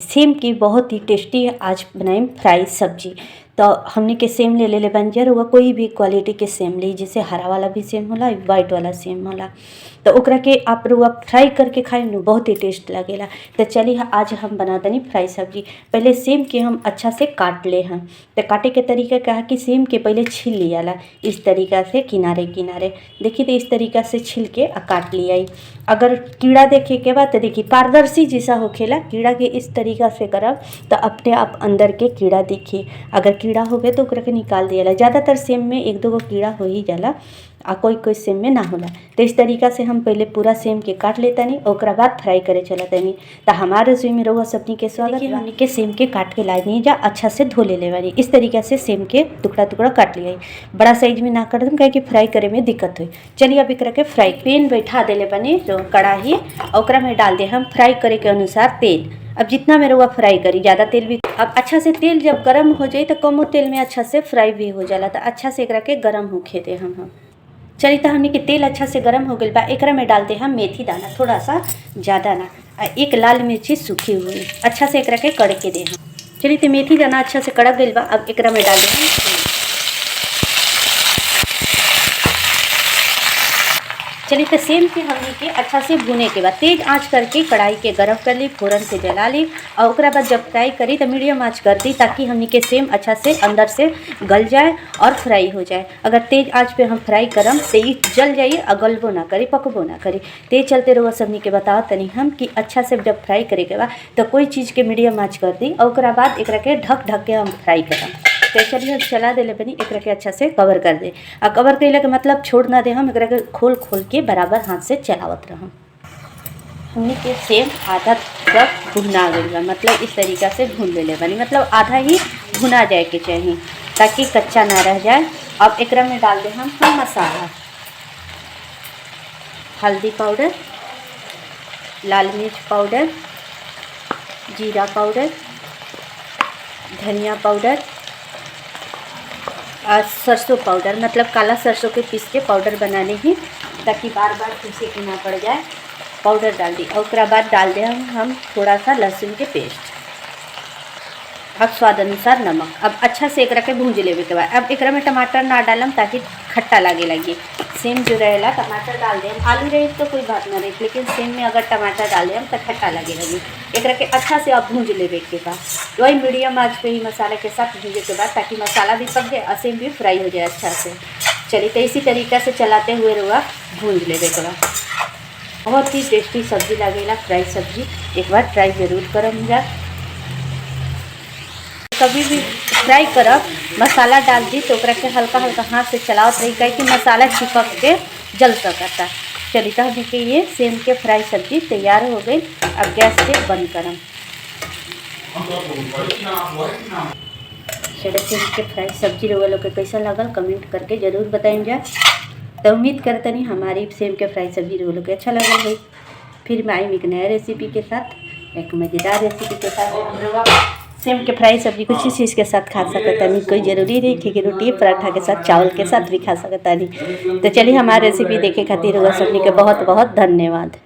Same की बहुत ही tasty आज बनाई फ्राई सब्जी। तो हमने के सेम ले ले बंजर हुआ कोई भी क्वालिटी के सेम ली, जैसे हरा वाला भी सेम होला, वाइट वाला सेम होला। तो ओकरा के आप रुआ फ्राई करके खाए न बहुत ही टेस्ट लगेला। तो चलिए आज हम बना दनी फ्राई सब्जी। पहले सेम के हम अच्छा से काट ले हैं। तो काटे के तरीका क्या है कि सेम के पहले छील लिया ला इस तरीका से किनारे किनारे, देखिए तो इस तरीका से छील के काट लिया। अगर कीड़ा देखे के बाद तो देखिए पारदर्शी जैसा होखेला, कीड़ा के इस तरीका से करब तो अपने आप अंदर के कीड़ा दिखी। अगर कीड़ा हो गए तो ओकरा के निकाल दिया। ज़्यादातर सेम में एक दो गो कीड़ा हो ही जाला, कोई कोई सेम में ना होला। तो इस तरीका से हम पहले पूरा सेम के काट लेता नहीं, ओकरा बाद फ्राई करे चला तनी। तो हमारे रसोई में रहुआ सबनी के स्वागत। हमने के सेम के काट के ला दी जा, अच्छा से धो ले बानी। इस तरीका से सेम के टुकड़ा टुकड़ा काट लिया। बड़ा साइज में ना काट दम कहे कि फ्राई करे में दिक्कत हुई। चलिए अब एकरा के फ्राई पैन बैठा देले बनी जो कढ़ाई, ओकरा में डाल दे हम फ्राई करे के अनुसार तेल। अब जितना मेरे हुआ फ्राई करी, ज़्यादा तेल भी। अब अच्छा से तेल जब गर्म हो जाए तो कम तेल में अच्छा से फ्राई भी हो जाला। तो अच्छा से एकरा के गर्म होखे दे हम। चलिए तो हमने के तेल अच्छा से गर्म हो गई बा, एकरा में डालते हम मेथी दाना, थोड़ा सा ज़्यादा ना, एक लाल मिर्ची सूखी हुई। अच्छा से एकरा के कड़ के दे हम। चलिए तो मेथी दाना अच्छा से कड़क गई बा, अब एकरा में डाल दे हम। चलिए तो सेम के हमने के अच्छा से भुने के बाद तेज आंच करके कढ़ाई के गरम कर ली, फ़ौरन से जला ली। और ओकरा बाद जब फ्राई करी तो मीडियम आंच कर दी, ताकि हमने के सेम अच्छा से अंदर से गल जाए और फ्राई हो जाए। अगर तेज आंच पे हम फ्राई करम तो ये जल जाइए और गलबो ना करी, पकबो ना करी। तेज चलते रहो सबनी के बताओ तनी हम कि अच्छा से जब फ्राई करे के बाद तो कोई चीज़ के मीडियम आंच कर दी और ओकरा बाद एकरा के ढक के हम फ्राई करम। तो चलिए चला दे बनी, एकरा के अच्छा से कवर कर दे। और कवर कैला के मतलब छोड़ ना दे हम, एकरा के खोल खोल के बराबर हाथ से चलावत रहम। हमने के सेम आधा तक भुना गई बा, मतलब इस तरीका से भून ले बनी, मतलब आधा ही भुना जाए के चाहिए ताकि कच्चा ना रह जाए। अब एकरा में डाल दे हम मसाला, हल्दी पाउडर, लाल मिर्च पाउडर, जीरा पाउडर, धनिया पाउडर और सरसों पाउडर, मतलब काला सरसों के पीस के पाउडर बनाने ही, ताकि बार बार पीसे के ना पड़ जाए। पाउडर डाल दी और उसके बाद डाल दे हम थोड़ा सा लहसुन के पेस्ट और स्वाद अनुसार नमक। अब अच्छा से एकरा के भूंज लेवे के बाद अब एकरा में टमाटर ना डालम ताकि खट्टा लगे। सेम जो रहेला टमाटर डाल दें, आलू रहे तो कोई बात ना रही, लेकिन सेम में अगर टमाटर डाल दें तो खट्टा लगे। एकरा के अच्छा से अब भूंज लेवे के बाद वही मीडियम आंच पे ही मसाले के साथ भूंजे के बाद, ताकि मसाला भी पक जाए और सेम भी फ्राई हो जाए अच्छा से। चलिए तो इसी तरीक़ा से चलाते हुए रुआ भूंज लेवे के बाद बहुत ही टेस्टी सब्जी लगेला फ्राई सब्जी। एक बार ट्राई ज़रूर करम जा। कभी भी फ्राई करब मसाला डाल दी तो ओकरा के हल्का हल्का हाथ से चलावत रही, कहे कि मसाला चिपक के जल सकता। चलिए तो देखिए ये सेम के फ्राई सब्जी तैयार हो गई। अब गैस से बंद करम। चलिए सेम के फ्राई सब्जी लोग के कैसा लगल कमेंट करके ज़रूर बताएं जा। तो उम्मीद करते नहीं हमारी सेम के फ्राई सब्जी लोग के अच्छा लगल भाई। फिर मैं आई एक नया रेसिपी के साथ, एक मज़ेदार रेसिपी के साथ। सेम के फ्राई सब्जी कुछ ही चीज़ के साथ खा सकता नहीं, कोई ज़रूरी नहीं कि रोटी पराठा के साथ चावल के साथ भी खा सकता नहीं। तो चलिए हमारी रेसिपी देखे खातिर हुआ सबनी के बहुत बहुत धन्यवाद।